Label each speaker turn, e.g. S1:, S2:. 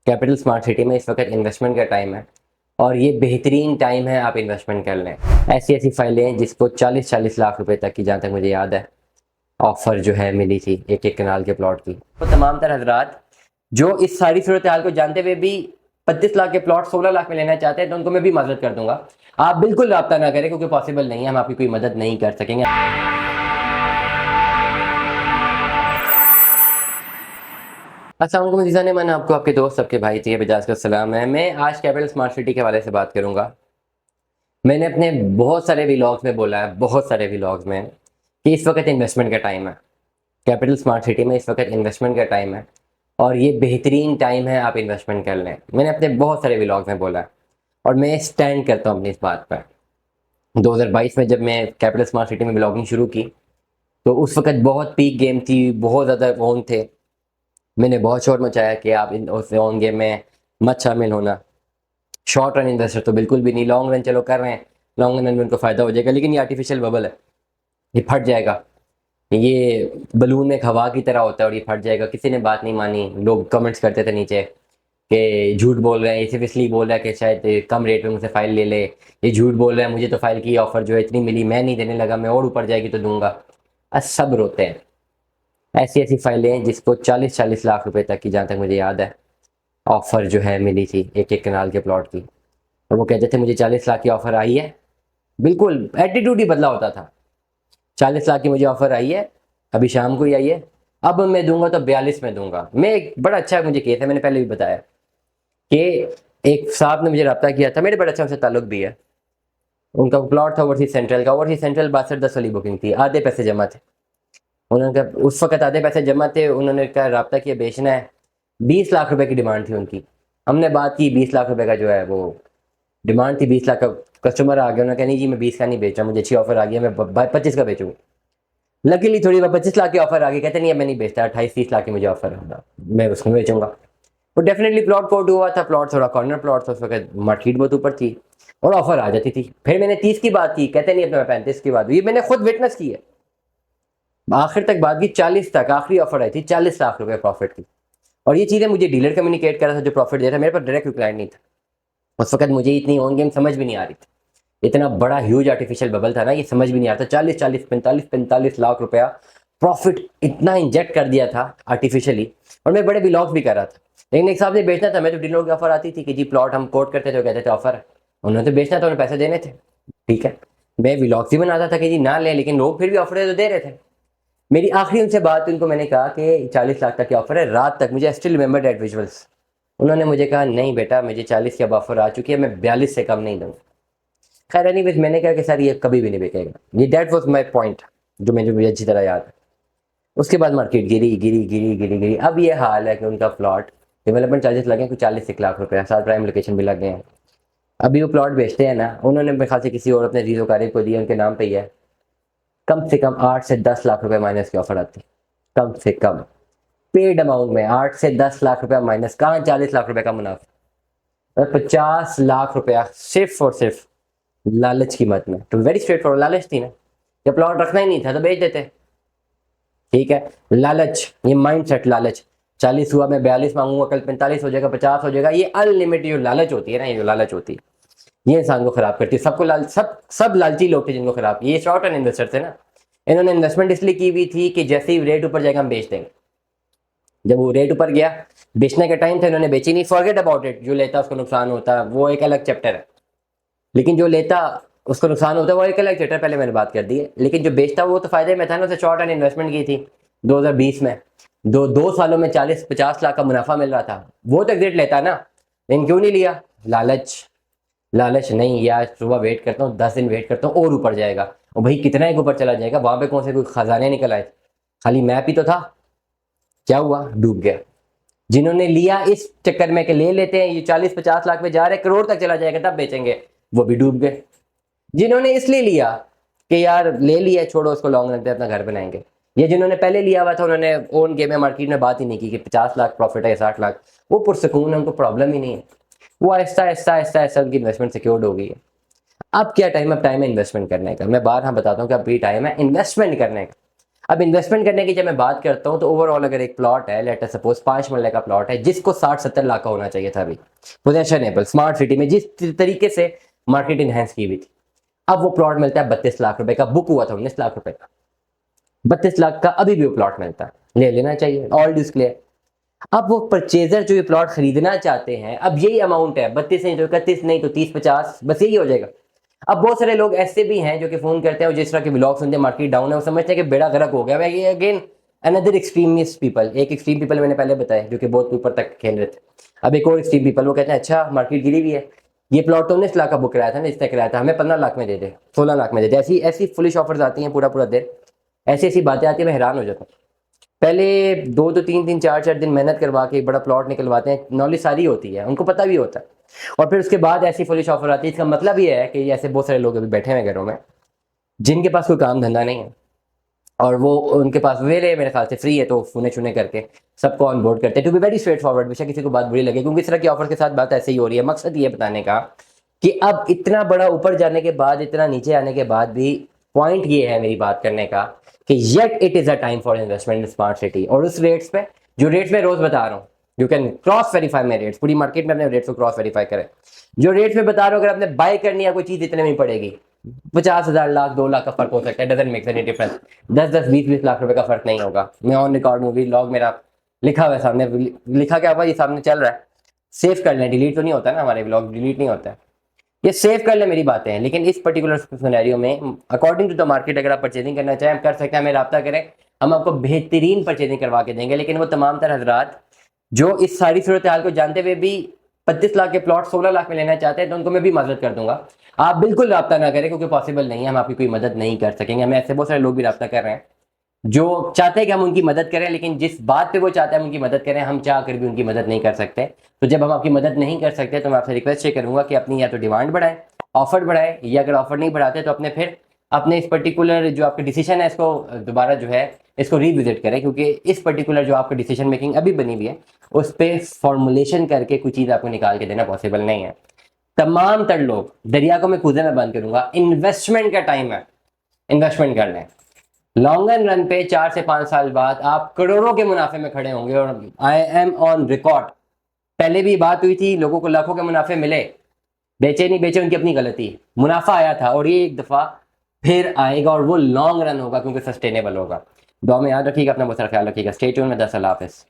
S1: Capital smart city में इस वक्त इन्वेस्टमेंट का टाइम है और ये बेहतरीन टाइम है आप इन्वेस्टमेंट कर लें। ऐसी ऐसी फाइलें हैं जिसको 40-40 लाख रुपए तक की, जहाँ तक मुझे याद है, ऑफर जो है मिली थी एक एक कनाल के प्लॉट की। तो तमाम तरह हजरात जो इस सारी सूरत हाल को जानते हुए भी 35 लाख के प्लॉट 16 लाख में लेना चाहते हैं तो उनको मैं भी मदद कर दूंगा। आप बिल्कुल रब्ता ना करें क्योंकि पॉसिबल नहीं है, हम आपकी कोई मदद नहीं कर सकेंगे। अस्सलाम वालेकुम अज़ीज़ान, मैं आपको आपके दोस्त सबके भाई थे बजाज का सलाम है। मैं आज कैपिटल स्मार्ट सिटी के हवाले से बात करूंगा। मैंने अपने बहुत सारे व्लॉग्स में बोला है, बहुत सारे व्लॉग्स में, कि इस वक्त इन्वेस्टमेंट का टाइम है। कैपिटल स्मार्ट सिटी में इस वक्त इन्वेस्टमेंट का टाइम है और ये बेहतरीन टाइम है आप इन्वेस्टमेंट कर लें। मैंने अपने बहुत सारे व्लॉग्स में बोला है और मैं स्टैंड करता हूँ अपनी इस बात पर। 2022 में जब मैं कैपिटल स्मार्ट सिटी में ब्लॉगिंग शुरू की तो उस वक्त बहुत पीक गेम थी, बहुत ज़्यादा ओन थे। मैंने बहुत शोर मचाया कि आप उस ऑन गेम में मत शामिल होना। शॉर्ट रन इन्वेस्टर तो बिल्कुल भी नहीं, लॉन्ग रन चलो कर रहे हैं, लॉन्ग रन में उनको फ़ायदा हो जाएगा, लेकिन ये आर्टिफिशियल बबल है, ये फट जाएगा। ये बलून में एक हवा की तरह होता है और ये फट जाएगा। किसी ने बात नहीं मानी, लोग कमेंट्स करते थे नीचे कि झूठ बोल रहे हैं, ये सिर्फ इसलिए बोल रहा है कि शायद कम रेट में मुझसे फ़ाइल ले ले, ये झूठ बोल रहा है, मुझे तो फ़ाइल की ऑफ़र जो है इतनी मिली, मैं नहीं देने लगा, मैं और ऊपर जाएगी तो दूंगा। सब रोते हैं। ऐसी ऐसी फाइलें हैं जिसको 40-40 लाख रुपए तक की, जहाँ तक मुझे याद है, ऑफ़र जो है मिली थी एक एक कनाल के प्लॉट की। और वो कहते थे मुझे 40 लाख की ऑफ़र आई है। बिल्कुल एटीट्यूड ही बदला होता था। 40 लाख की मुझे ऑफ़र आई है, अभी शाम को ही आई है, अब मैं दूंगा तो 42 में दूंगा। मैं एक बड़ा अच्छा मुझे केस है, मैंने पहले भी बताया कि एक साहब ने मुझे रब्ता किया था, मेरे बड़ा अच्छा उनसे ताल्लुक भी है। उनका प्लॉट था ओवरसीज सेंट्रल का। ओवरसीज सेंट्रल 62-10 वाली बुकिंग थी, आधे पैसे जमा थे। उन्होंने कहा उस वक्त आधे पैसे जमा थे, उन्होंने कहा रब्ता किया बेचना है। 20 लाख रुपए की डिमांड थी उनकी। हमने बात की 20 लाख रुपए का जो है वो डिमांड थी, 20 लाख का। कस्टमर आ गया, उन्होंने कहा नहीं जी मैं 20 का नहीं बेच रहा, मुझे अच्छी ऑफर आ गई है, मैं 25 का बेचूंगा। लकीली थोड़ी बार 25 लाख की ऑफर आ गई, कहते नहीं मैं नहीं बेचता, 28-30 लाख की मुझे ऑफर है, मैं उसको बेचूंगा। तो डेफिनेटली प्लॉट कोट हुआ था, प्लॉट थोड़ा कॉर्नर प्लॉट था उस वक्त, मार्केट बहुत ऊपर थी और ऑफर आ जाती थी। फिर मैंने 30 की बात की, कहते नहीं अपने 35 की बात हुई, मैंने खुद विटनेस की है। आखिर तक बात की 40 तक, आखिरी ऑफर आई थी 40 लाख रुपए प्रॉफिट की। और ये चीज़ें मुझे डीलर कम्युनिकेट कर रहा था जो प्रॉफिट दे रहा था, मेरे पास डायरेक्ट क्लाइंट नहीं था उस वक्त। मुझे इतनी ऑन गेम समझ भी नहीं आ रही थी, इतना बड़ा ह्यूज आर्टिफिशियल बबल था ना, ये समझ भी नहीं आ रहा था। 40-40 45-45 लाख रुपया प्रॉफिट इतना इंजेक्ट कर दिया था आर्टिफिशियली। और मैं बड़े ब्लॉग्स भी कर रहा था, लेकिन एक साहब ने बेचना था। मैं तो डीलरों की ऑफर आती थी कि जी प्लॉट हम कोट करते थे, कहते थे ऑफर, उन्होंने तो बेचना था, उन्हें पैसे देने थे, ठीक है। मैं व्लॉग्स भी बनाता था कि जी ना लें, लेकिन लोग फिर भी ऑफर तो दे रहे थे। मेरी आखिरी उनसे बात हुई, उनको मैंने कहा कि 40 लाख तक की ऑफर है, रात तक मुझे स्टिल रिमेंबर दैट विजुअल्स। उन्होंने मुझे कहा नहीं बेटा मुझे 40 की अब ऑफर आ चुकी है, मैं 42 से कम नहीं दूंगा। खैर एनी वेज मैंने कहा कि सर ये कभी भी नहीं बिकेगा, ये दैट वाज माय पॉइंट जो मुझे अच्छी तरह याद है। उसके बाद मार्केट गिरी गिरी गिरी गिरी गिरी। अब ये हाल है कि उनका प्लॉट डेवलपमेंट चार्जेस लगे कुछ 40 लाख रुपये, साथ प्राइम लोकेशन भी लग गए हैं। अभी वो प्लॉट बेचते हैं ना, उन्होंने मेरे ख्याल से किसी और अपने रीजो कारी को दिया, उनके नाम पे ही है, कम से कम 8 से 10 लाख रुपए माइनस की ऑफर आती, कम से कम पेड अमाउंट में 8 से 10 लाख रुपया माइनस, कहाँ 40 लाख रुपए का मुनाफा और 50 लाख रुपया सिर्फ और सिर्फ लालच की मत में। तो वेरी स्ट्रेट फॉरवर्ड लालच थी ना, जब प्लॉट रखना ही नहीं था तो बेच देते, ठीक है। लालच, ये माइंड सेट लालच। 40 हुआ मैं 42 मांगूंगा, कल 45 हो जाएगा, 50 हो जाएगा, ये अनलिमिटेड जो लालच होती है ना, ये जो लालच होती है ये इंसान को खराब करती है। सबको सब लालची लोग थे जिनको खराब, ये शॉर्ट टर्म इन्वेस्टर थे ना। इन्होंने इन्वेस्टमेंट इसलिए की हुई थी कि जैसे ही रेट ऊपर जाएगा हम बेच देंगे। जब वो रेट ऊपर गया, बेचने का टाइम था, इन्होंने बेची नहीं। फॉरगेट अबाउट इट, जो लेता उसको नुकसान होता वो एक अलग चैप्टर है, लेकिन जो लेता उसको नुकसान होता है वो एक अलग चैप्टर, पहले मैंने बात कर दी है। लेकिन जो बेचता वो तो फायदे में था ना, उसे शॉर्ट टर्म इन्वेस्टमेंट की थी 2020 में, दो सालों में 40-50 लाख का मुनाफा मिल रहा था, वो तो एग्जिट लेता ना, लेकिन क्यों नहीं लिया? लालच। लालच नहीं, यार सुबह वेट करता हूँ, 10 दिन वेट करता हूँ और ऊपर जाएगा। और भाई कितना एक ऊपर चला जाएगा, वहां पे कौन से कोई खजाने निकल आए, खाली मैप ही तो था। क्या हुआ? डूब गया। जिन्होंने लिया इस चक्कर में कि ले लेते हैं, ये 40-50 लाख में जा रहे, करोड़ तक चला जाएगा तब बेचेंगे, वो भी डूब गए। जिन्होंने इसलिए लिया कि यार ले लिया छोड़ो उसको, लॉन्ग रन पे अपना घर बनाएंगे, ये जिन्होंने पहले लिया हुआ था उन्होंने ओन गेम में मार्केट में बात ही नहीं की कि 50 लाख प्रॉफिट है, 60 लाख, वो पुरसकून है, उनको प्रॉब्लम ही नहीं है। वो आहिस्ता आहिस्ता आहिस्ता आहिस्ता उनकी इन्वेस्टमेंट सिक्योर्ड हो गई है। अब क्या टाइम, अब टाइम है इन्वेस्टमेंट करने का। मैं बार हाँ बताता हूँ कि अब भी टाइम है इन्वेस्टमेंट करने का। अब इन्वेस्टमेंट करने की जब मैं बात करता हूँ तो ओवरऑल अगर एक प्लॉट है, लेट अस सपोज 5 मरले का प्लॉट है जिसको 60-70 लाख का होना चाहिए था अभी पोजेशनेबल स्मार्ट सिटी में, जिस तरीके से मार्केट इनहेंस की हुई थी, अब वो प्लॉट मिलता है 32 लाख रुपए का, बुक हुआ था 19 लाख रुपए का, 32 लाख का अभी भी वो प्लॉट मिलता है, ले लेना चाहिए, ऑल इज क्लियर। अब वो परचेजर जो ये प्लॉट खरीदना चाहते हैं, अब यही अमाउंट है, 32 नहीं तो 31 नहीं तो 30-50, बस यही हो जाएगा। अब बहुत सारे लोग ऐसे भी हैं जो कि फोन करते हैं और जिस तरह के व्लॉग सुनते हैं, मार्केट डाउन है, वो समझते हैं कि बेड़ा गर्क हो गया। भाई अगेन अनदर एक्सट्रीमिस्ट पीपल, एक एक्सट्रीम पीपल मैंने पहले बताया जो कि बहुत ऊपर तक खेल रहे थे। अब एक और एक्सट्रीम पीपल वो कहते हैं अच्छा मार्केट गिरी हुई है, ये प्लॉट तो 19 लाख का बुक कराया था ना, इस तक कराया था, हमें 15 लाख में दे दे, 16 लाख में दे दे। ऐसी ऐसी फुलिश ऑफर्स आती हैं पूरा पूरा दिन, ऐसी ऐसी बातें आती है, मैं हैरान हो जाता हूँ। पहले 2-2 3-3 4-4 दिन मेहनत करवा के एक बड़ा प्लॉट निकलवाते हैं, नॉलेज सारी होती है, उनको पता भी होता है, और फिर उसके बाद ऐसी फुलिश ऑफर आती है। इसका मतलब ये है कि ऐसे बहुत सारे लोग अभी बैठे हुए घरों में जिनके पास कोई काम धंधा नहीं है, और वो उनके पास वेले मेरे ख्याल से फ्री है, तो फुने चुने करके सबको ऑन बोर्ड करते हैं। To be very straightforward, बेशक किसी को बात बुरी लगे, क्योंकि इस तरह की ऑफर के साथ बात ऐसे ही हो रही है। मकसद ये बताने का कि अब इतना बड़ा ऊपर जाने के बाद, इतना नीचे आने के बाद भी, पॉइंट ये है मेरी बात करने का कि yet it is a time for investment in smart city. और उस रेट्स पे, जो रेट्स में रोज बता रहा हूँ, you can cross verify my rates, पूरी मार्केट में अपने रेट्स को क्रॉस वेरीफाई करें। जो रेट्स में बता रहा हूँ, अगर आपने बाय करनी है कोई चीज इतने में पड़ेगी, 50,000 लाख 2 लाख का फर्क हो सकता है, doesn't make any difference. 10-20 lakh रुपए का फर्क नहीं होगा। मैं ऑन रिकॉर्ड मूवी लॉग मेरा लिखा हुआ है सामने, लिखा क्या हुआ ये सामने चल रहा है, सेव कर लें, डिलीट तो नहीं होता ना, हमारे ब्लॉग डिलीट नहीं होता है, ये सेव कर ले मेरी बातें हैं। लेकिन इस पर्टिकुलर सिनेरियो में अकॉर्डिंग टू द मार्केट अगर आप परचेजिंग करना चाहें, हम कर सकते हैं, हमें रब्ता करें, हम आपको बेहतरीन परचेजिंग करवा के देंगे। लेकिन वो तमाम तर हजरात जो इस सारी सूरत हाल को जानते हुए भी 32 लाख के प्लॉट 16 लाख में लेना चाहते हैं, तो उनको मैं भी मदद कर दूंगा। आप बिल्कुल रब्ता ना करें, क्योंकि पॉसिबल नहीं है, हम आपकी कोई मदद नहीं कर सकेंगे। हमें ऐसे बहुत सारे लोग भी रब्ता कर रहे हैं जो चाहते हैं कि हम उनकी मदद करें, लेकिन जिस बात पे वो चाहते हैं हम उनकी मदद करें, हम चाह कर भी उनकी मदद नहीं कर सकते। तो जब हम आपकी मदद नहीं कर सकते, तो मैं आपसे रिक्वेस्ट ये करूंगा कि अपनी या तो डिमांड बढ़ाएं, ऑफर बढ़ाएं, या अगर ऑफर नहीं बढ़ाते तो अपने फिर अपने इस पर्टिकुलर जो आपका डिसीजन है इसको दोबारा जो है इसको रिविजिट करें, क्योंकि इस पर्टिकुलर जो आपका डिसीजन मेकिंग अभी बनी हुई है उस पर फॉर्मुलेशन करके कोई चीज़ आपको निकाल के देना पॉसिबल नहीं है। तमाम तर लोग, दरिया को मैं कूदे में बंद करूंगा, इन्वेस्टमेंट का टाइम है, इन्वेस्टमेंट कर लें। लॉन्ग रन पे 4 से 5 साल बाद आप करोड़ों के मुनाफे में खड़े होंगे। और आई एम ऑन रिकॉर्ड, पहले भी बात हुई थी, लोगों को लाखों के मुनाफे मिले, बेचे नहीं बेचे उनकी अपनी गलती, मुनाफा आया था, और ये एक दफा फिर आएगा, और वो लॉन्ग रन होगा क्योंकि सस्टेनेबल होगा। दुआ में याद रखिएगा, अपना बहुत सारा ख्याल रखिएगा। स्टे ट्यून में 10 अल्लाह हाफिज़।